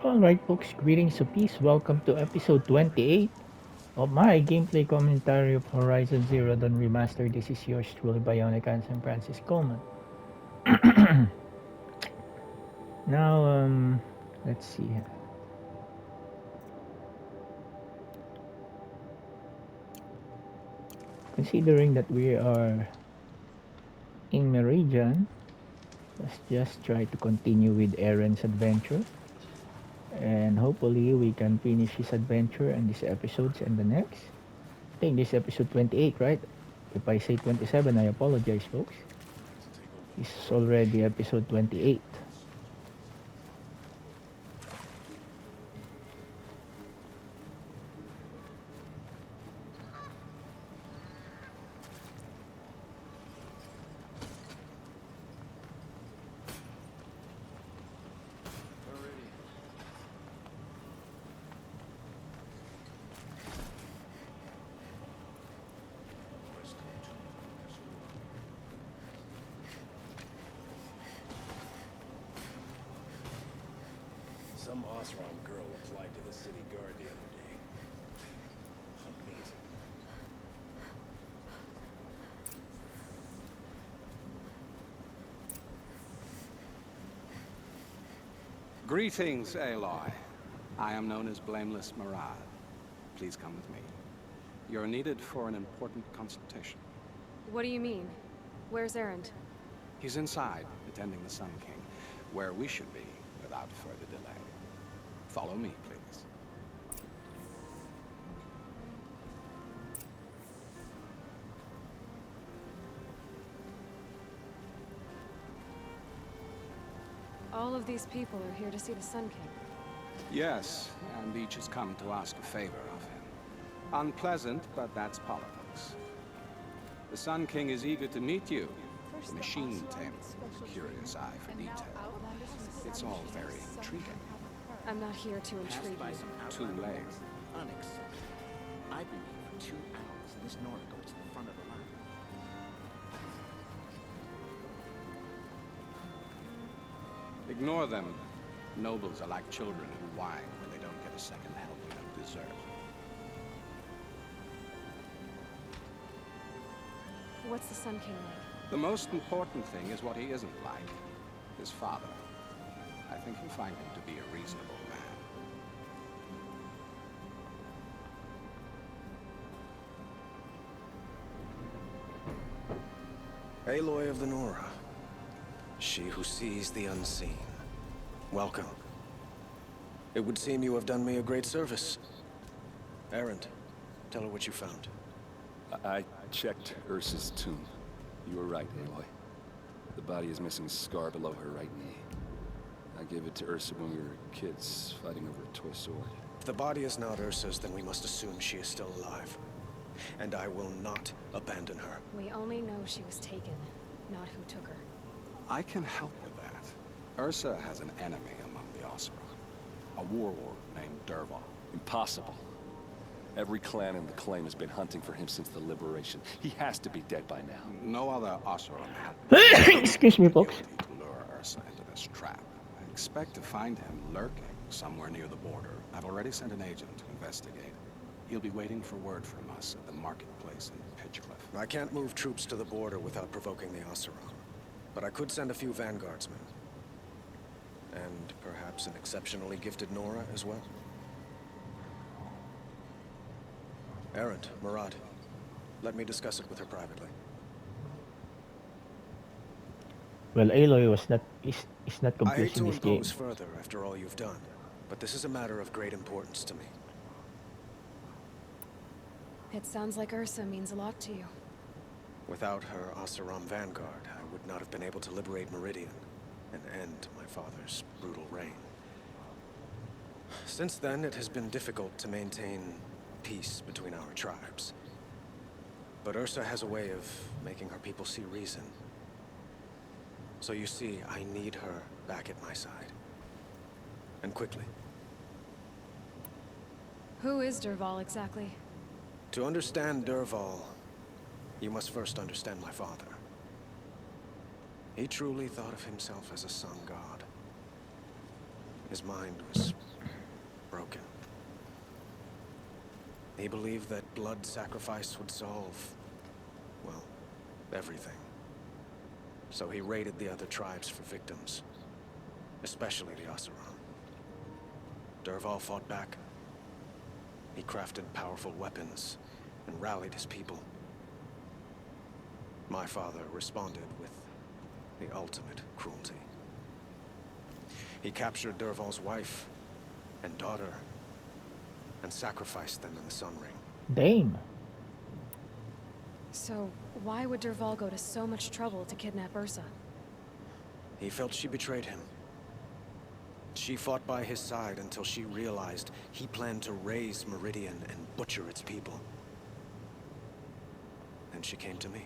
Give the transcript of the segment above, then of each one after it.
Alright folks, greetings of peace. Welcome to episode 28 of my gameplay commentary of Horizon Zero Dawn Remastered. This is yours truly, Bionic and Francis Coleman. Now, let's see. Considering that we are in Meridian, let's just try to continue with Aaron's adventure. And hopefully we can finish his adventure in this episodes and the next. I think this episode 28, right? If I say 27, I apologize folks. This is already episode 28. Some Osram girl applied to the city guard the other day. Amazing. Greetings, Aloy. I am known as Blameless Murad. Please come with me. You're needed for an important consultation. What do you mean? Where's Erend? He's inside, attending the Sun King, where we should be without further delay. Follow me, please. All of these people are here to see the Sun King. Yes, and each has come to ask a favor of him. Unpleasant, but that's politics. The Sun King is eager to meet you. The machine tamer, curious eye for detail. It's all very intriguing. I'm not here to intrigue you. Too late. Unacceptable. I've been here for 2 hours and this Nora goes to the front of the line. Ignore them. Nobles are like children who whine when they don't get a second helping of dessert. What's the Sun King like? The most important thing is what he isn't like. His father. I think you'll find him to be a reasonable man. Aloy of the Nora. She who sees the unseen. Welcome. It would seem you have done me a great service. Erend, tell her what you found. I checked Ursa's tomb. You were right, Aloy. The body is missing a scar below her right knee. I gave it to Ursa when we were kids, fighting over a toy sword. If the body is not Ursa's, then we must assume she is still alive. And I will not abandon her. We only know she was taken, not who took her. I can help with that. Ursa has an enemy among the Oseram. A warlord named Dervahl. Impossible. Every clan in the claim has been hunting for him since the liberation. He has to be dead by now. No other Oseram have Excuse me folks. guilty to lure Ursa into this trap. I expect to find him lurking somewhere near the border. I've already sent an agent to investigate. He'll be waiting for word from us at the marketplace in Pitchcliff. I can't move troops to the border without provoking the Oseram. But I could send a few vanguardsmen. And perhaps an exceptionally gifted Nora as well. Erend, Murad, let me discuss it with her privately. Well, Aloy is not I hate confused in to this game. impose further after all you've done, but this is a matter of great importance to me. It sounds like Ursa means a lot to you. Without her Oseram vanguard, I would not have been able to liberate Meridian and end my father's brutal reign. Since then, it has been difficult to maintain peace between our tribes. But Ursa has a way of making her people see reason. So you see, I need her back at my side. And quickly. Who is Dervahl exactly? To understand Dervahl, you must first understand my father. He truly thought of himself as a sun god. His mind was broken. He believed that blood sacrifice would solve, well, everything. So he raided the other tribes for victims, especially the Oseram. Dervahl fought back. He crafted powerful weapons and rallied his people. My father responded with the ultimate cruelty. He captured Dervahl's wife and daughter and sacrificed them in the Sun Ring. Damn. So, why would Dervahl go to so much trouble to kidnap Ursa? He felt she betrayed him. She fought by his side until she realized he planned to raise Meridian and butcher its people. Then she came to me.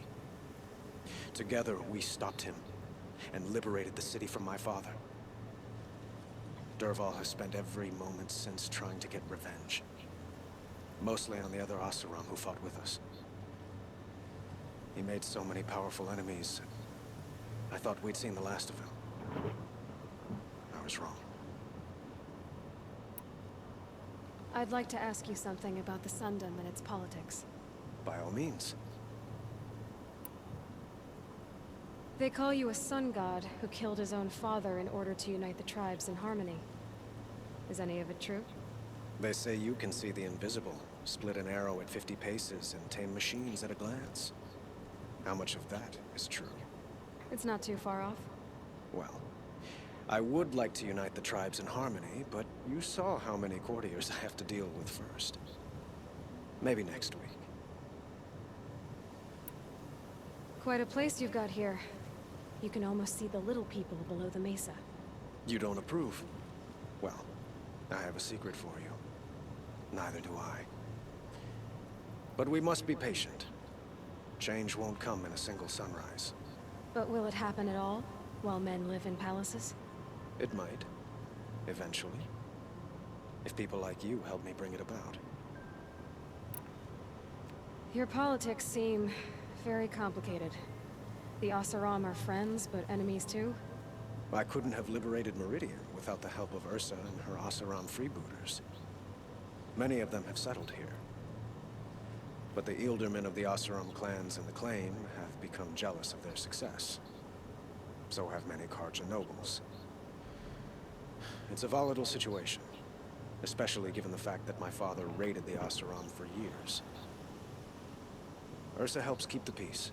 Together, we stopped him and liberated the city from my father. Dervahl has spent every moment since trying to get revenge. Mostly on the other Oseram who fought with us. He made so many powerful enemies. I thought we'd seen the last of him. I was wrong. I'd like to ask you something about the Sundom and its politics. By all means. They call you a sun god who killed his own father in order to unite the tribes in harmony. Is any of it true? They say you can see the invisible, split an arrow at 50 paces, and tame machines at a glance. How much of that is true? It's not too far off. Well, I would like to unite the tribes in harmony, but you saw how many courtiers I have to deal with first. Maybe next week. Quite a place you've got here. You can almost see the little people below the mesa. You don't approve? Well, I have a secret for you. Neither do I. But we must be patient. Change won't come in a single sunrise. But will it happen at all, while men live in palaces? It might. Eventually. If people like you help me bring it about. Your politics seem very complicated. The Oseram are friends, but enemies too? I couldn't have liberated Meridian without the help of Ursa and her Oseram freebooters. Many of them have settled here. But the Ealdormen of the Oseram clans in the Claim have become jealous of their success. So have many Carja nobles. It's a volatile situation, especially given the fact that my father raided the Oseram for years. Ursa helps keep the peace,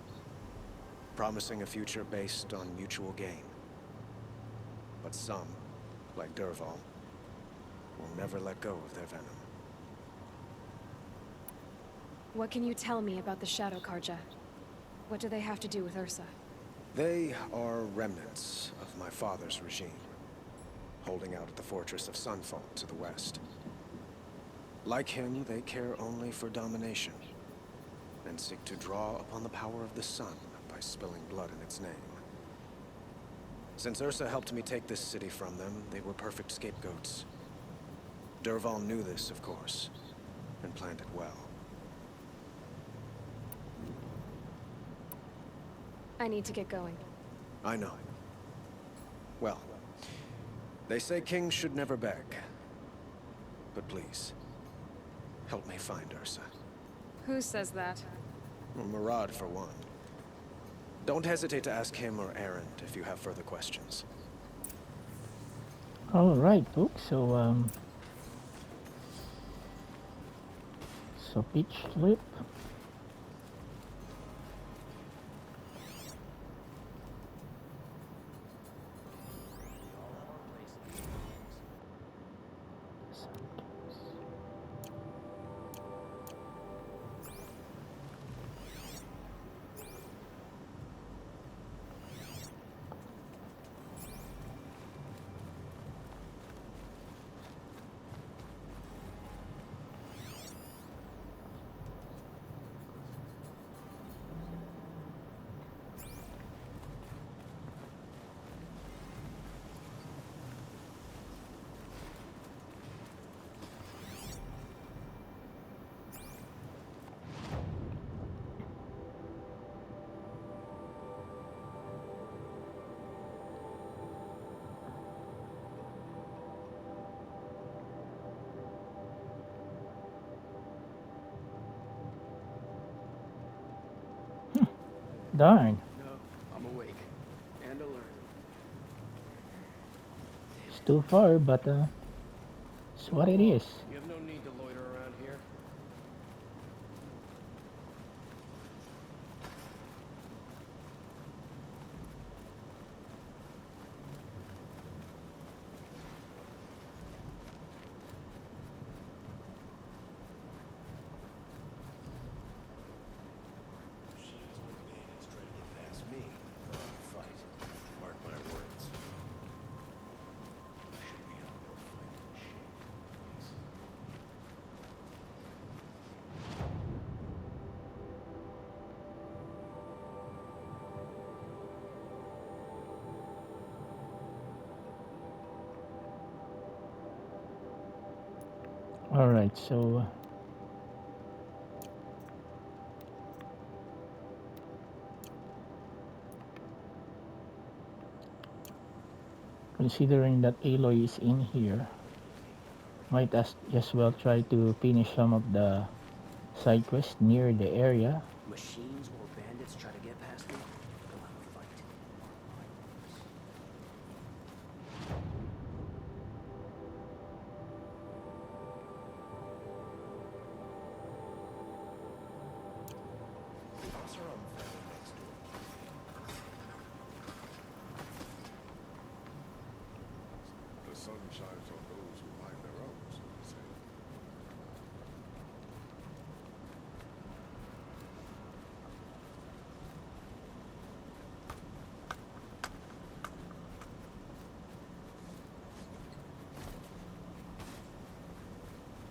promising a future based on mutual gain. But some, like Dervahl, will never let go of their venom. What can you tell me about the Shadow Carja? What do they have to do with Ursa? They are remnants of my father's regime, holding out at the fortress of Sunfall to the west. Like him, they care only for domination, and seek to draw upon the power of the sun by spilling blood in its name. Since Ursa helped me take this city from them, they were perfect scapegoats. Dervahl knew this, of course, and planned it well. I need to get going. I know. Well, they say kings should never beg. But please, help me find Ursa. Who says that? Well, Murad, for one. Don't hesitate to ask him or Erend if you have further questions. All right, folks. So pitch flip. Darn, No, I'm awake. And alert. it's too far, but it's Move what it along. is. You have no need to loiter around here. Machines or bandits try to get past me. I'll fight. Mark my words. Should be on no fighting machine. All right, so considering that Aloy is in here, might as well try to finish some of the side quests near the area. Machines or bandits try to get past me? They'll have a fight. Mark my words. Officer on the family next door. The sun shines on those who mind their own, so to say.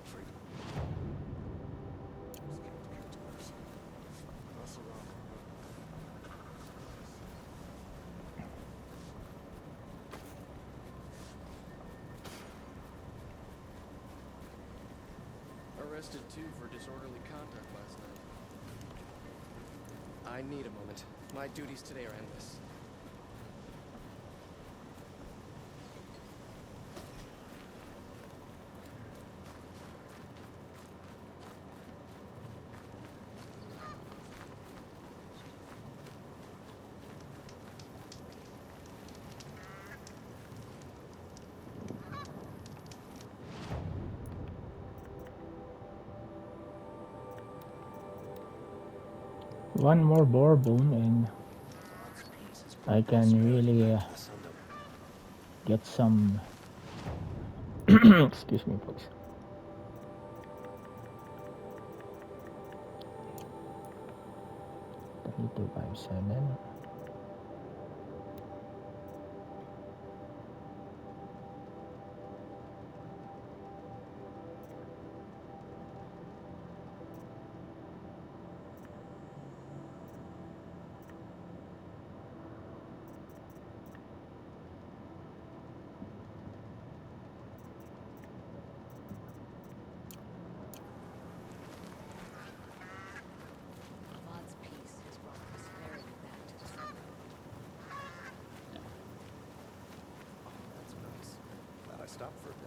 Freedom. Just can't get to mercy. Us around the world. Arrested two for disorderly conduct last night. I need a moment. My duties today are endless. One more bourbon and God's peace has I brought can prosperity really back to the Sundom. get some excuse me folks. 3257. God's peace has brought prosperity back to the Sundom. That's nice. Glad I stopped for a bit.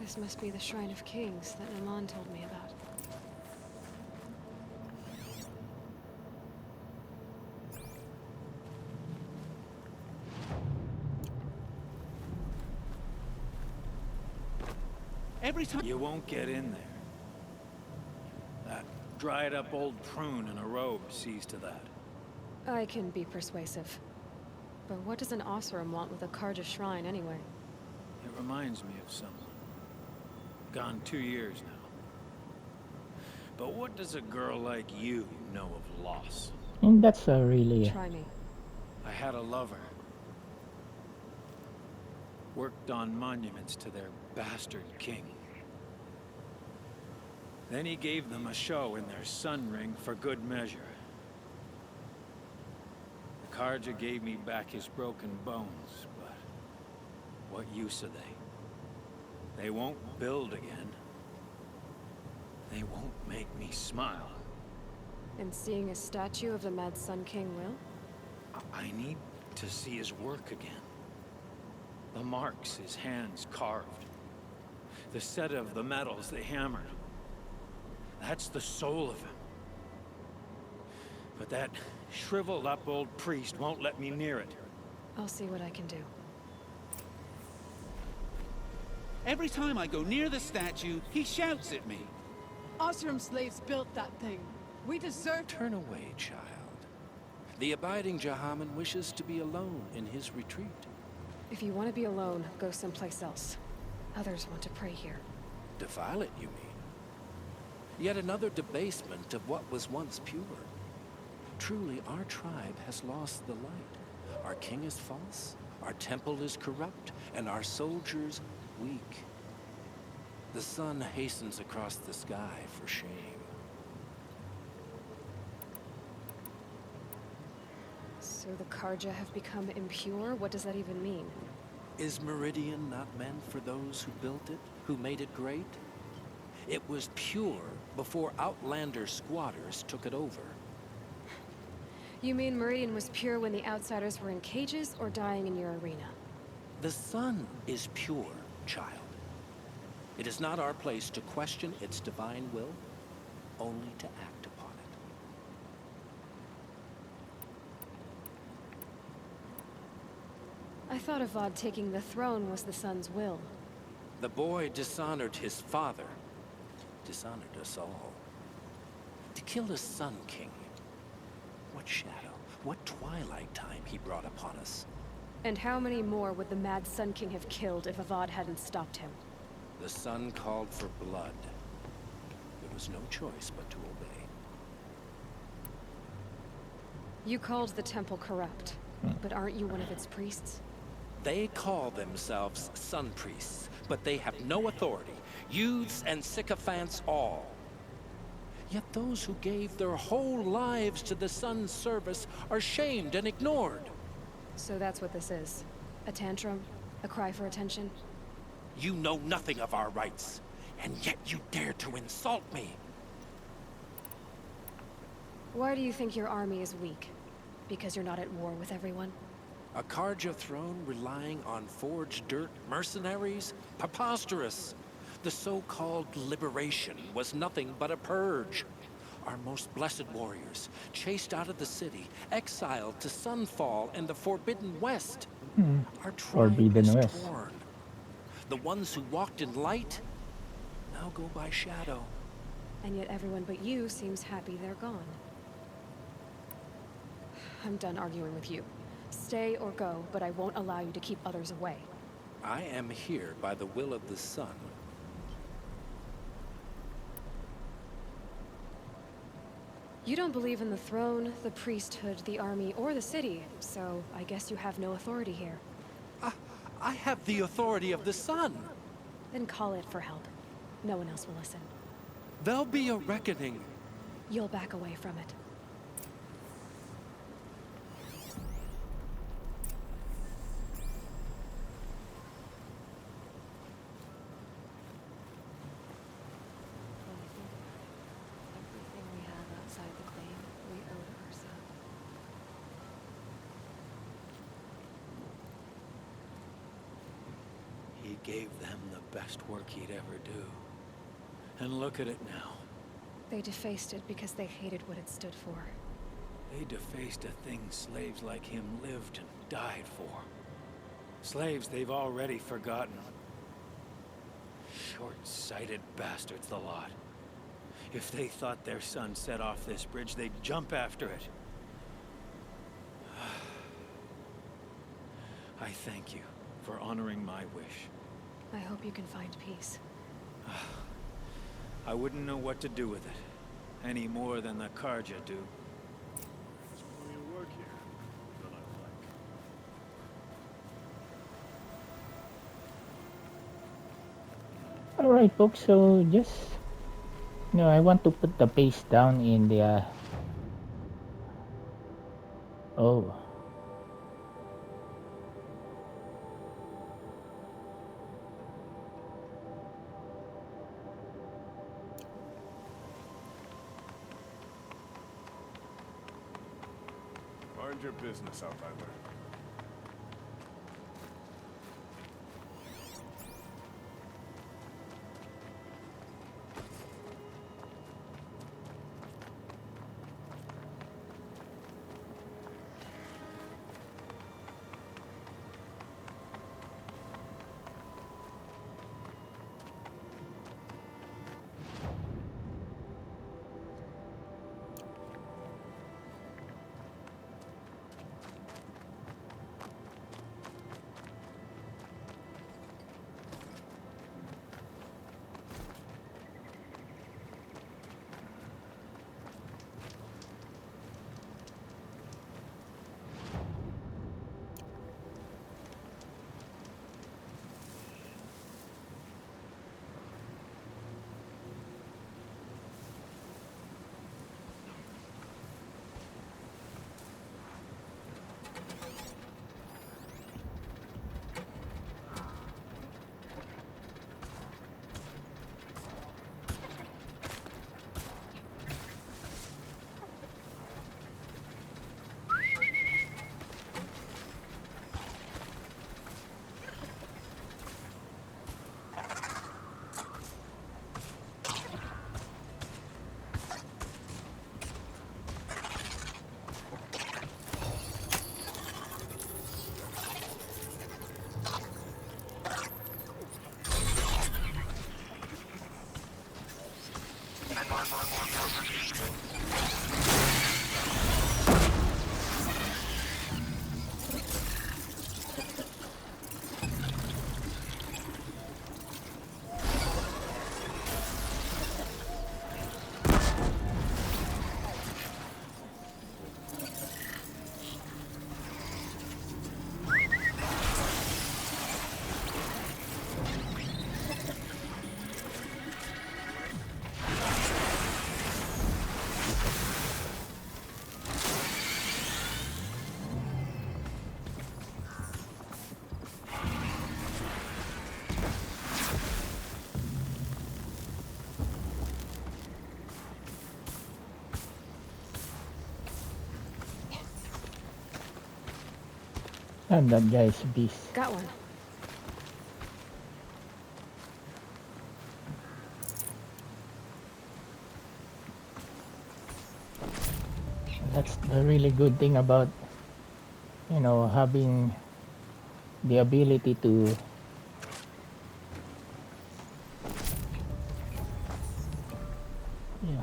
This must be the Shrine of Kings that Naman told me about. Every time you won't get in there. That dried up old prune in a robe sees to that. I can be persuasive. But what does an Oseram want with a Karja shrine anyway? It reminds me of someone. Gone 2 years now. But what does a girl like you know of loss? And that's a really Try me. I had a lover. Worked on monuments to their bastard king. Then he gave them a show in their sun ring for good measure. The Karja gave me back his broken bones, but what use are they? They won't build again. They won't make me smile. And seeing a statue of the Mad Sun King will? I need to see his work again. The marks his hands carved. The set of the metals they hammered. That's the soul of him. But that shriveled up old priest won't let me near it. I'll see what I can do. Every time I go near the statue, he shouts at me. Osram slaves built that thing. We deserve... Turn away, child. The abiding Jahaman wishes to be alone in his retreat. If you want to be alone, go someplace else. Others want to pray here. Defile it, you mean? Yet another debasement of what was once pure. Truly, our tribe has lost the light. Our king is false, our temple is corrupt, and our soldiers weak. The sun hastens across the sky for shame. So the Karja have become impure? What does that even mean? Is Meridian not meant for those who built it, who made it great? It was pure before Outlander squatters took it over. You mean Meridian was pure when the outsiders were in cages or dying in your arena? The sun is pure, child. It is not our place to question its divine will, only to act upon it. I thought Avad taking the throne was the sun's will. The boy dishonored his father, dishonored us all. To kill the Sun King. What shadow, what twilight time he brought upon us. And how many more would the Mad Sun King have killed if Avad hadn't stopped him? The sun called for blood. There was no choice but to obey. You called the temple corrupt, but aren't you one of its priests? They call themselves sun priests, but they have no authority. Youths and sycophants all. Yet those who gave their whole lives to the sun's service are shamed and ignored. So that's what this is. A tantrum? A cry for attention? You know nothing of our rights, and yet you dare to insult me. Why do you think your army is weak? Because you're not at war with everyone? A Karja throne relying on forged dirt mercenaries? Preposterous! The so-called liberation was nothing but a purge. Our most blessed warriors, chased out of the city, exiled to Sunfall and the Forbidden West. Our tribe Forbidden is West. torn. The ones who walked in light now go by shadow. And yet everyone but you seems happy they're gone. I'm done arguing with you. Stay or go, but I won't allow you to keep others away. I am here by the will of the sun. You don't believe in the throne, the priesthood, the army, or the city, so I guess you have no authority here. I have the authority of the sun. Then call it for help. No one else will listen. There'll be a reckoning. You'll back away from it. Everything we have outside the claim, we owe to Ursa. He gave them the best work he'd ever do. And look at it now. They defaced it because they hated what it stood for. They defaced a thing slaves like him lived and died for. Slaves they've already forgotten. Short-sighted bastards, the lot. If they thought their son set off this bridge, they'd jump after it. I thank you for honoring my wish. I hope you can find peace. I wouldn't know what to do with it, any more than the Karja do. There's plenty of work here. None I like. Alright folks, so just I want to put the pace down in the oh, Mind your business, Outlander. And that guy's a beast. Got one. That's the really good thing about, you know, having the ability to yeah.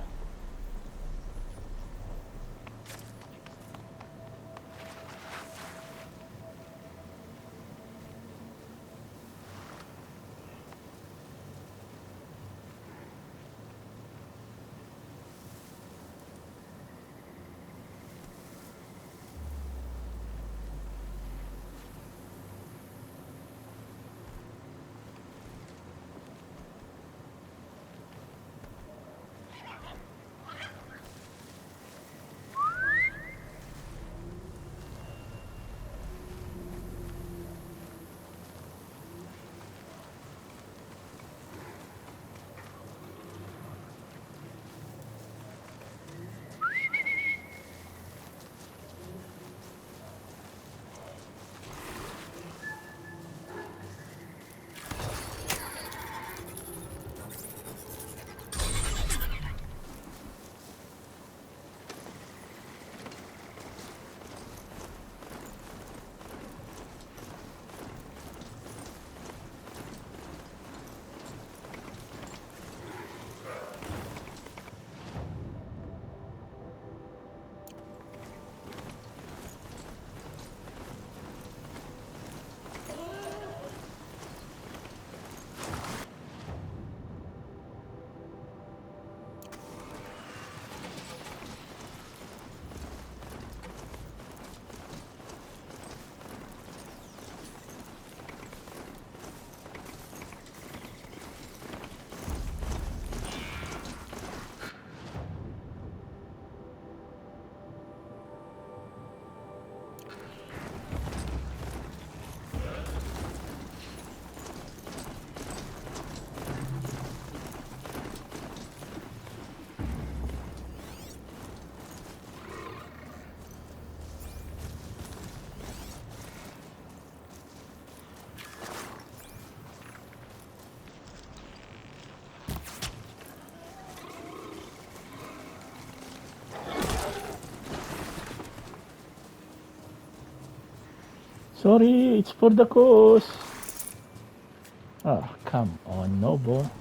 Sorry, it's for the cause. Oh, come on, Noble.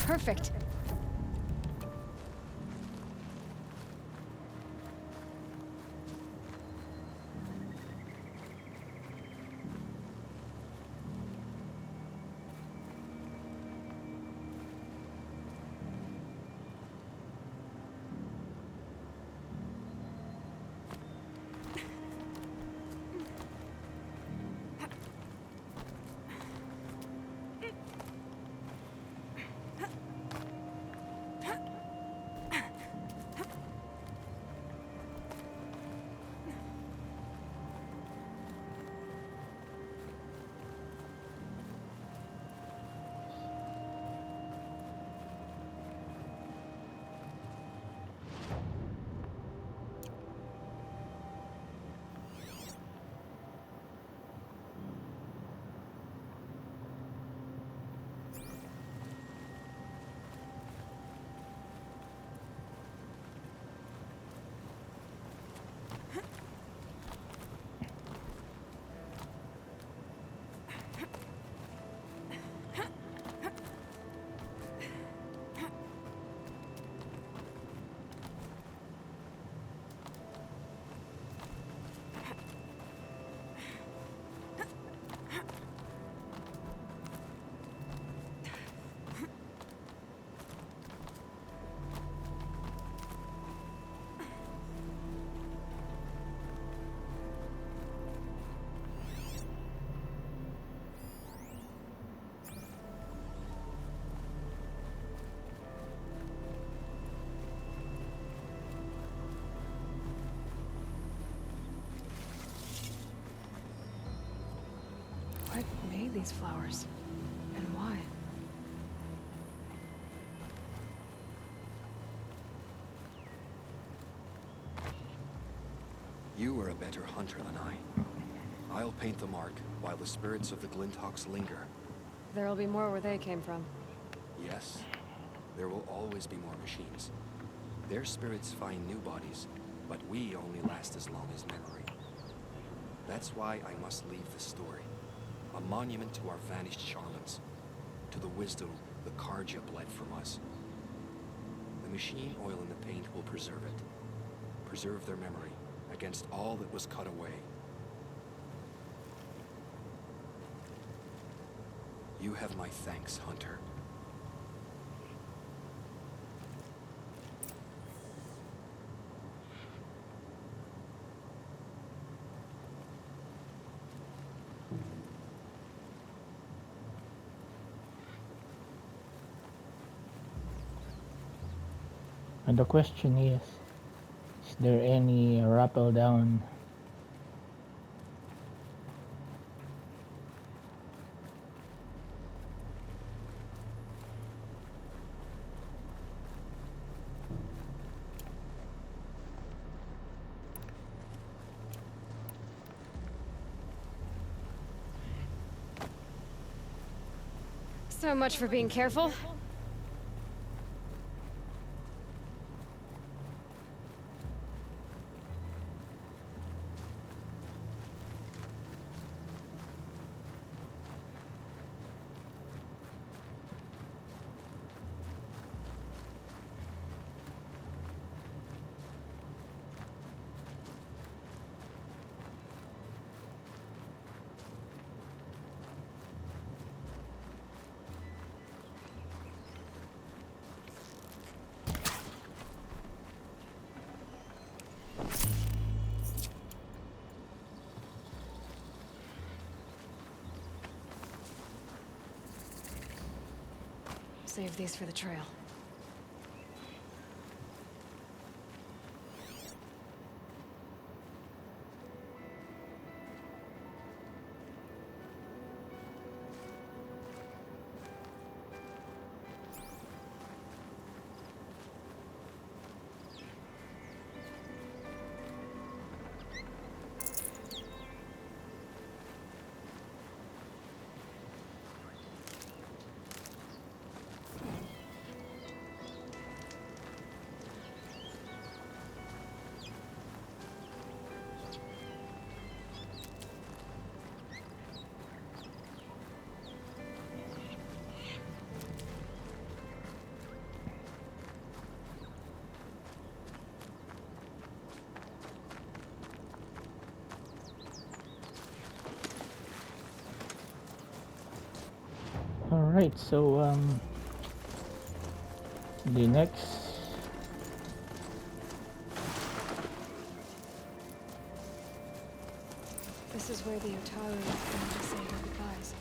Perfect. made these flowers? And why? You are a better hunter than I. I'll paint the mark while the spirits of the Glinthawks linger. There'll be more where they came from. Yes, there will always be more machines. Their spirits find new bodies, but we only last as long as memory. That's why I must leave the story. A monument to our vanished shamans, to the wisdom the Karja bled from us. The machine oil in the paint will preserve it. Preserve their memory against all that was cut away. You have my thanks, Hunter. And the question is there any rappel down? So much for being careful. Save these for the trail. Alright, so the next This is where the Otaru is going to say their goodbyes.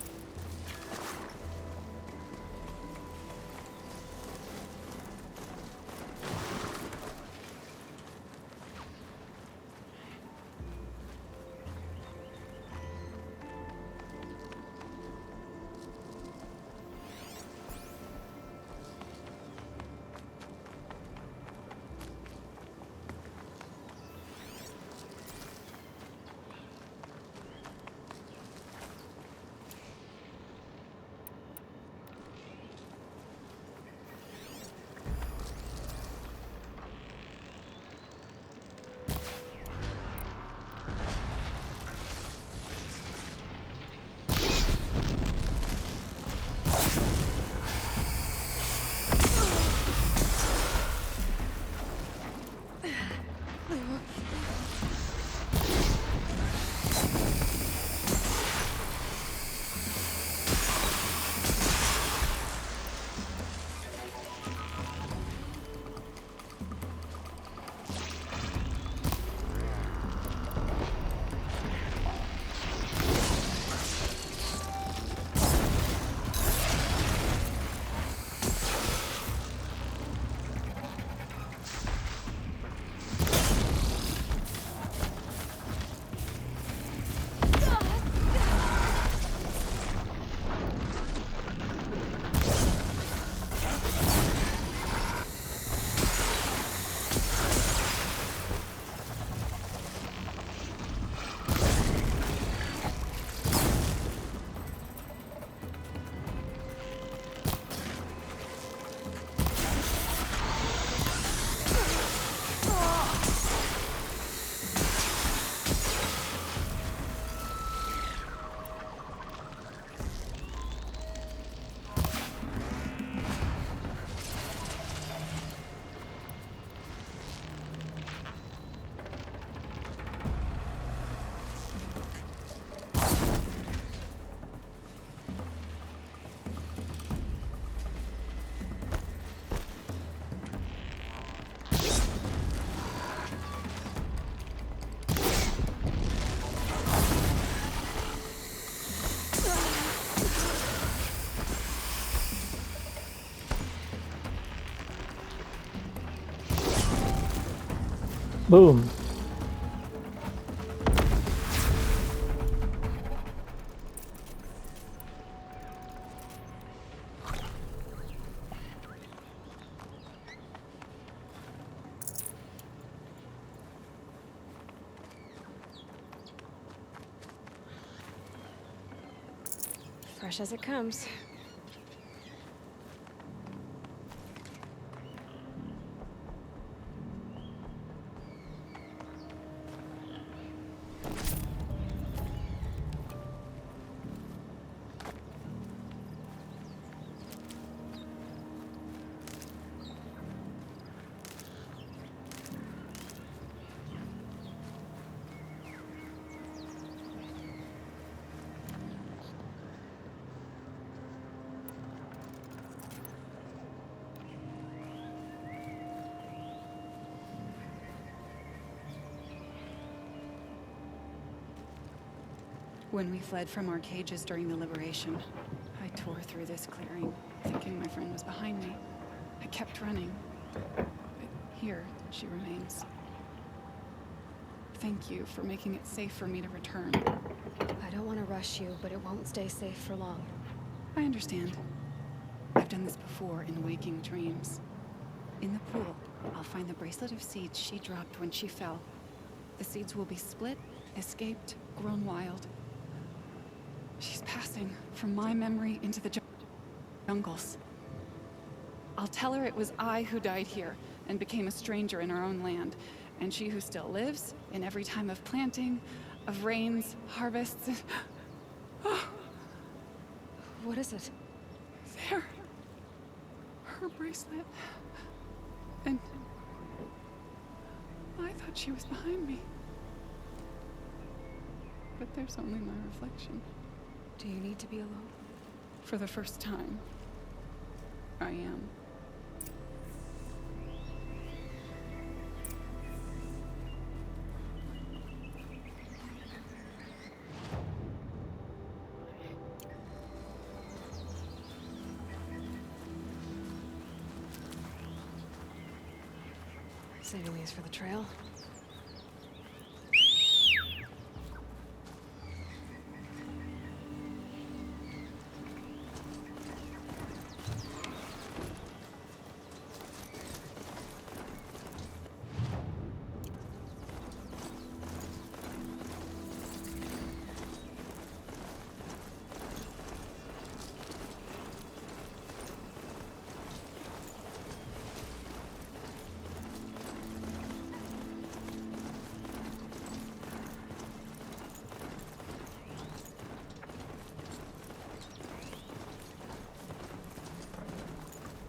Boom. Fresh as it comes. When we fled from our cages during the liberation, I tore through this clearing, thinking my friend was behind me. I kept running. But here, she remains. Thank you for making it safe for me to return. I don't want to rush you, but it won't stay safe for long. I understand. I've done this before in waking dreams. In the pool, I'll find the bracelet of seeds she dropped when she fell. The seeds will be split, escaped, grown wild. She's passing from my memory into the jungles. I'll tell her it was I who died here and became a stranger in our own land, and she who still lives in every time of planting, of rains, harvests. What is it? There. Her bracelet. And I thought she was behind me. But there's only my reflection. Do you need to be alone? For the first time, I am. Saving these for the trail.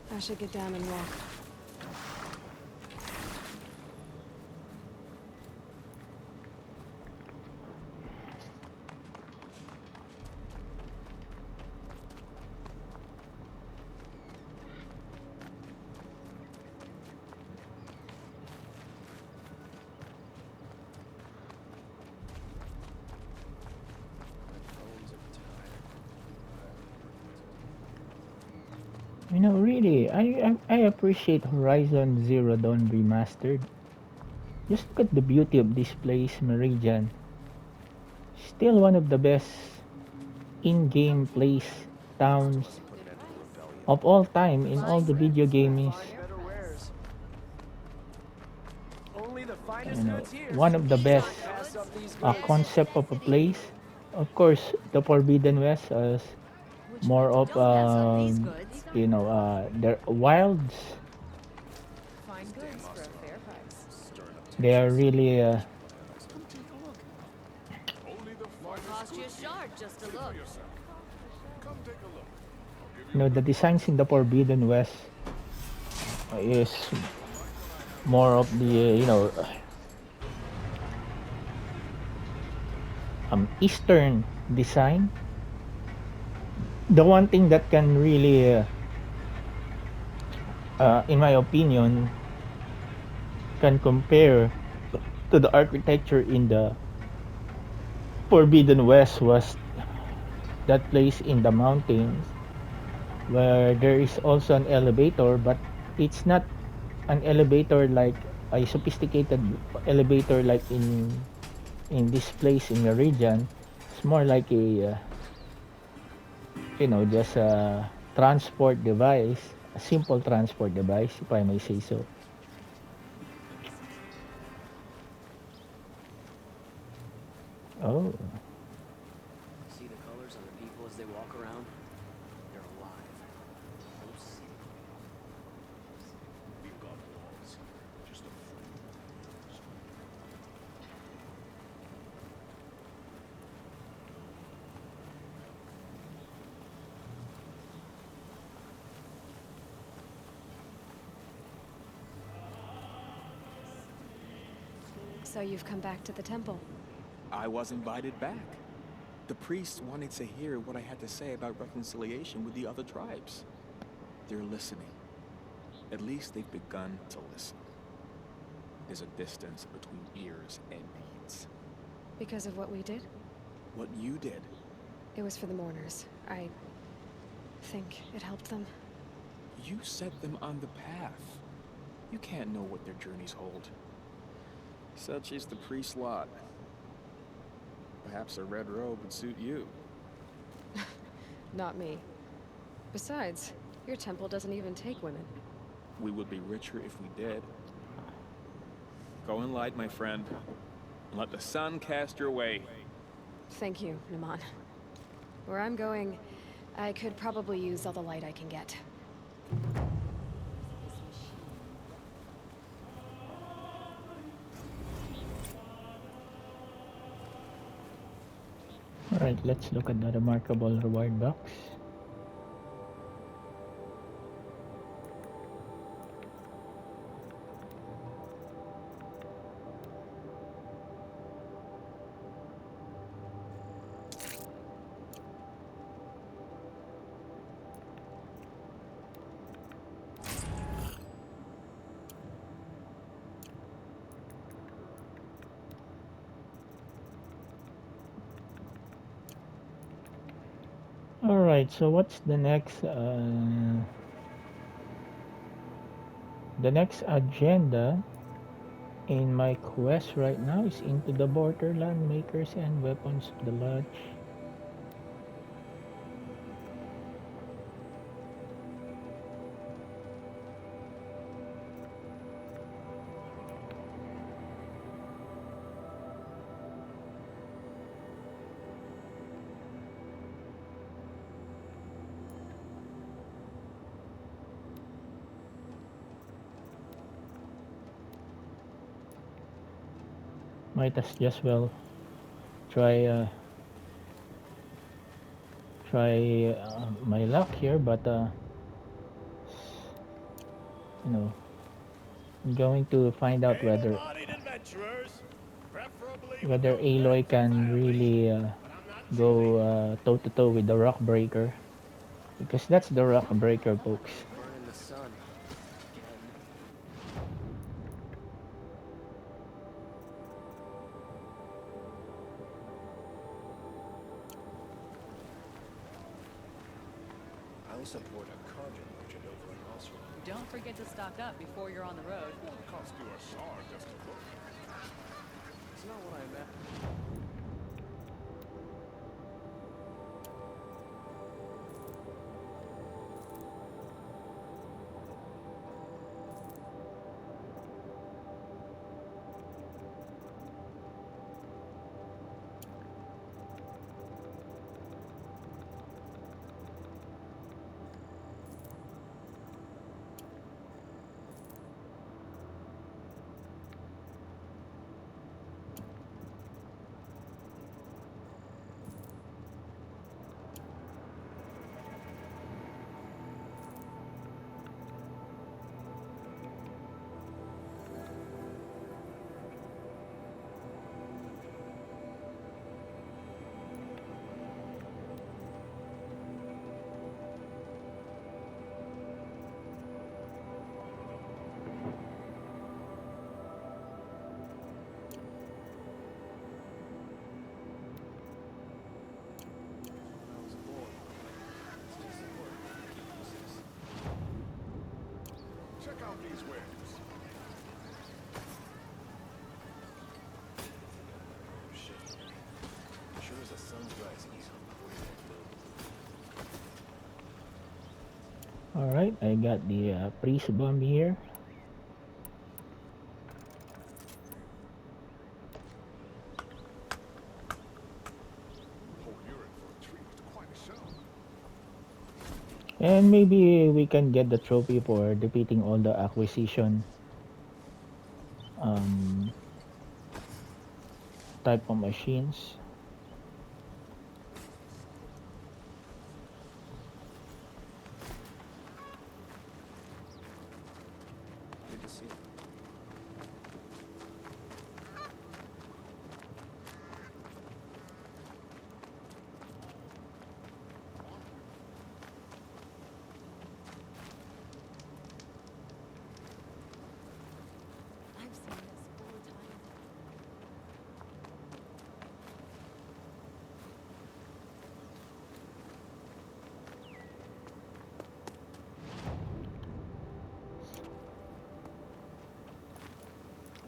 I should get down and walk. You know, really, I appreciate Horizon Zero Dawn Remastered. Just look at the beauty of this place, Meridian. Still one of the best in-game place towns of all time in all the video games. You know, one of the best concept of a place. Of course, the Forbidden West as more of you know their wilds. Fine goods for a fair price. They are really Won't cost you a shard just to look. you know, the designs in the Forbidden West is more of the you know Eastern design. The one thing that can really in my opinion can compare to the architecture in the Forbidden West was that place in the mountains where there is also an elevator, but it's not an elevator like a sophisticated elevator like in this place in Meridian. It's more like a just a transport device, a simple transport device, if I may say so. Oh, See the colors on the people as they walk around? They're alive. The whole city. We've got walls here, just a few. So you've come back to the temple. I was invited back. The priests wanted to hear what I had to say about reconciliation with the other tribes. They're listening. At least they've begun to listen. There's a distance between ears and deeds. Because of what we did? What you did. It was for the mourners. I think it helped them. You set them on the path. You can't know what their journeys hold. Such is the priest's lot. Perhaps a red robe would suit you. Not me. Besides, your temple doesn't even take women. We would be richer if we did. Go in light, my friend, and let the sun cast your way. Thank you, Naman. Where I'm going, I could probably use all the light I can get. alright, let's look at the remarkable reward box. Alright, so what's the next agenda in my quest right now is into the borderland makers and weapons of the lodge. Might as just well try my luck here, but you know, I'm going to find out whether Able-bodied adventurers, preferably with whether those Aloy veterans and can families, really but I'm not go toe to toe with the rock breaker, because that's the rock breaker, folks. Burn in the sun. Again. I'll support a cargo merchant over in Oslo. Don't forget to stock up before you're on the road. Won't cost you a shard just to look. It's not what I meant. Check out these wares. Alright, I got the priest bomb here. Oh, you're in for a treat. Quite a show. And maybe we can get the trophy for defeating all the acquisition um, type of machines. Good to see you. I've seen this 4 times.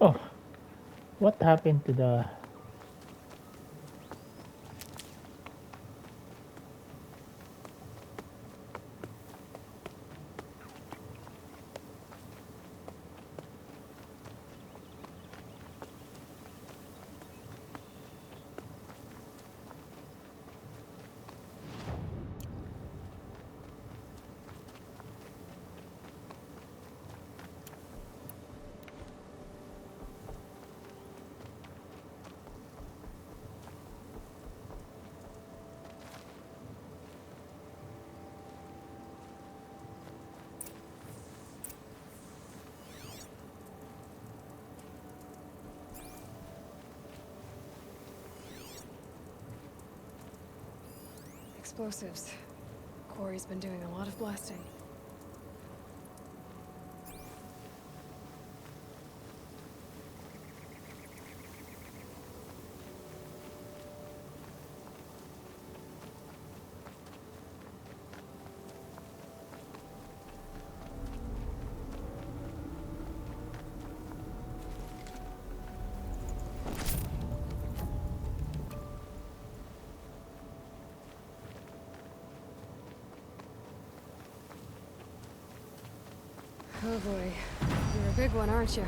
Oh, what happened to the... Explosives. Quarry's been doing a lot of blasting. Oh boy. You're a big one, aren't you?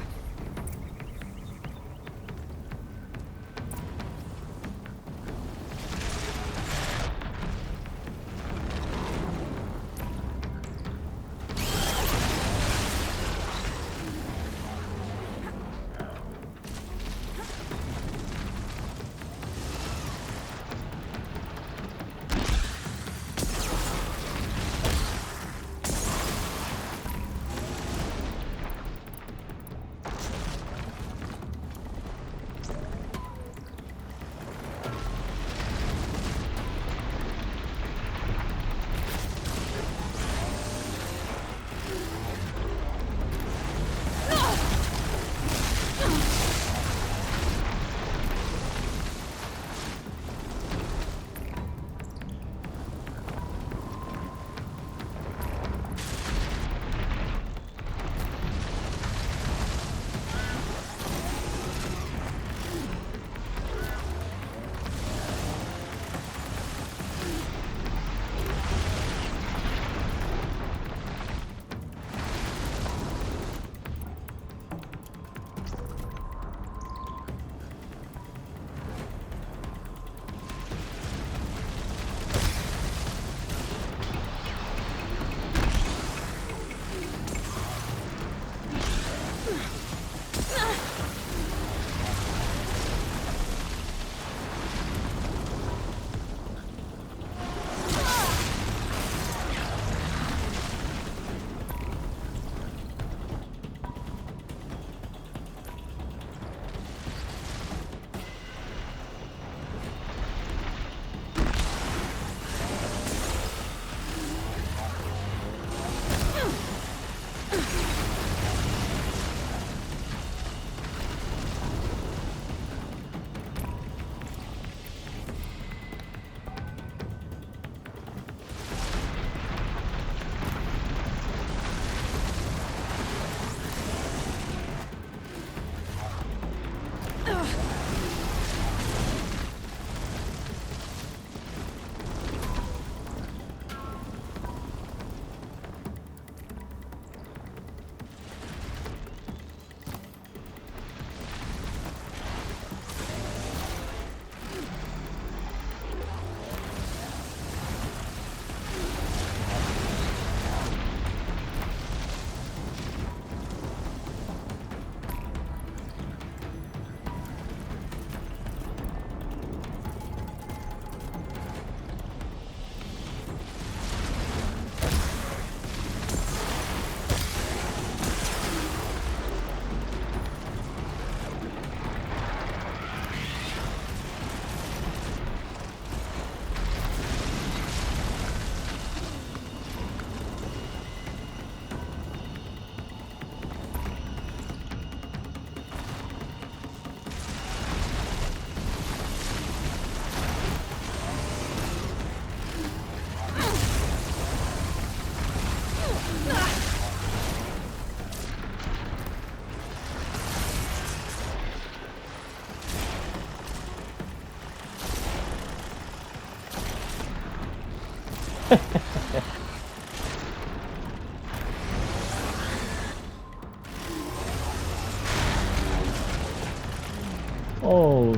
Oh,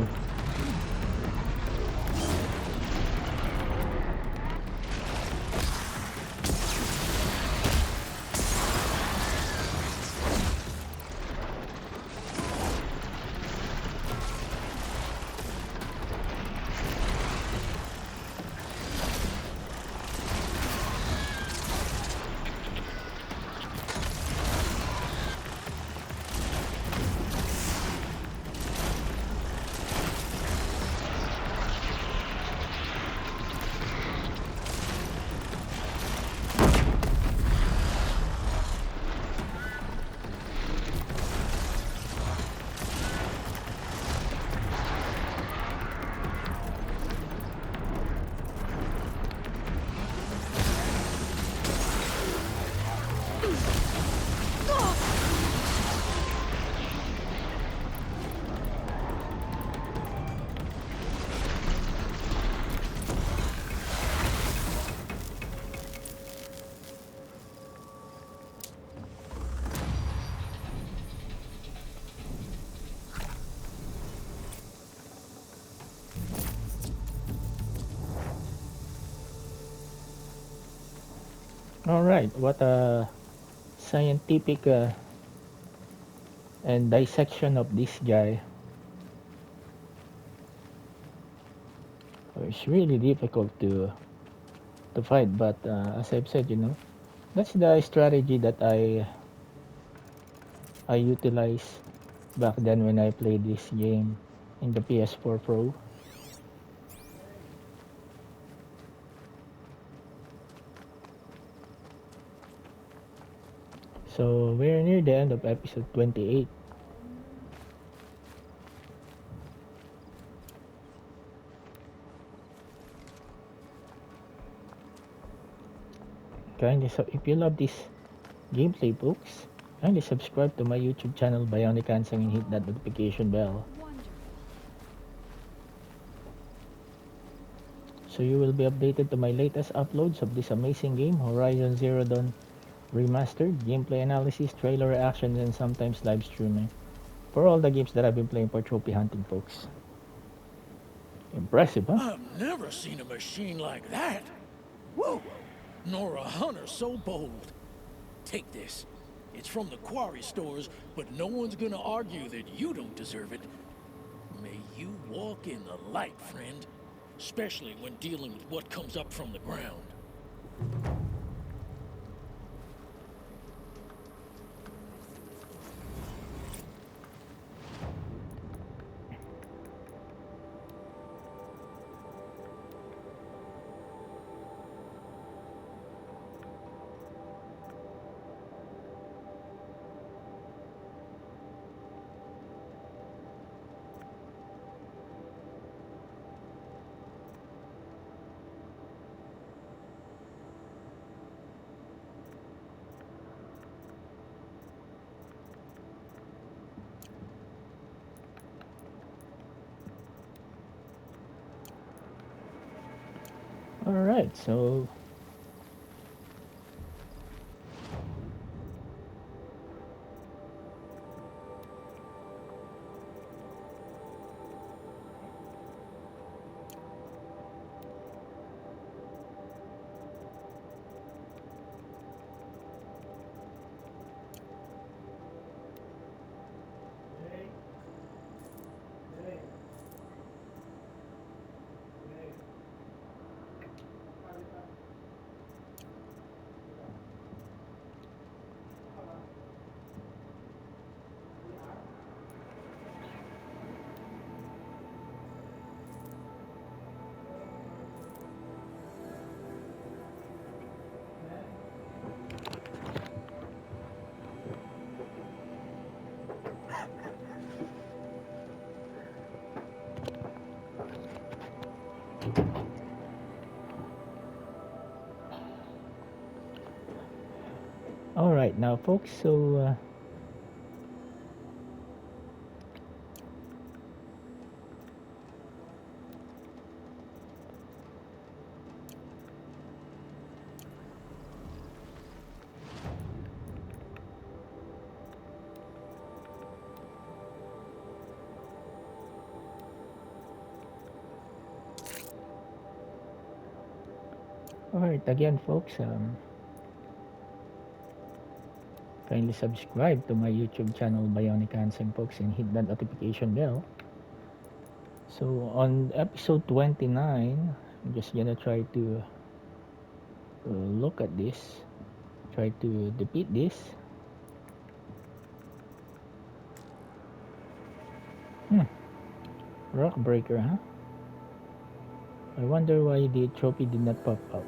all right. What a scientific and dissection of this guy. It's really difficult to fight, but as I've said, that's the strategy that I utilized back then when I played this game in the PS4 Pro. So we're near the end of episode 28. If you love this gameplay, folks, kindly subscribe to my YouTube channel Bionic Hansang and hit that notification bell, so you will be updated to my latest uploads of this amazing game, Horizon Zero Dawn Remastered, gameplay analysis, trailer reactions, and sometimes live streaming for all the games that I've been playing for trophy hunting, folks. Impressive, huh? I've never seen a machine like that. Whoa! Nor a hunter so bold. Take this. It's from the quarry stores, but no one's gonna argue that you don't deserve it. May you walk in the light, friend. Especially when dealing with what comes up from the ground. Alright, so alright now, folks, so Alright, again folks, kindly subscribe to my YouTube channel Bionic Hansen folks and hit that notification bell. So on episode 29, I'm just gonna try to look at this, try to defeat this. Rock breaker, huh? I wonder why the trophy did not pop up.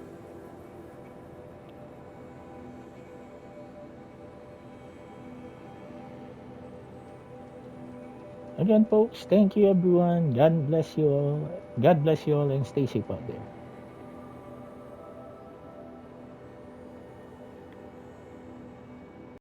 Again folks, thank you everyone. God bless you all. God bless you all and stay safe out there.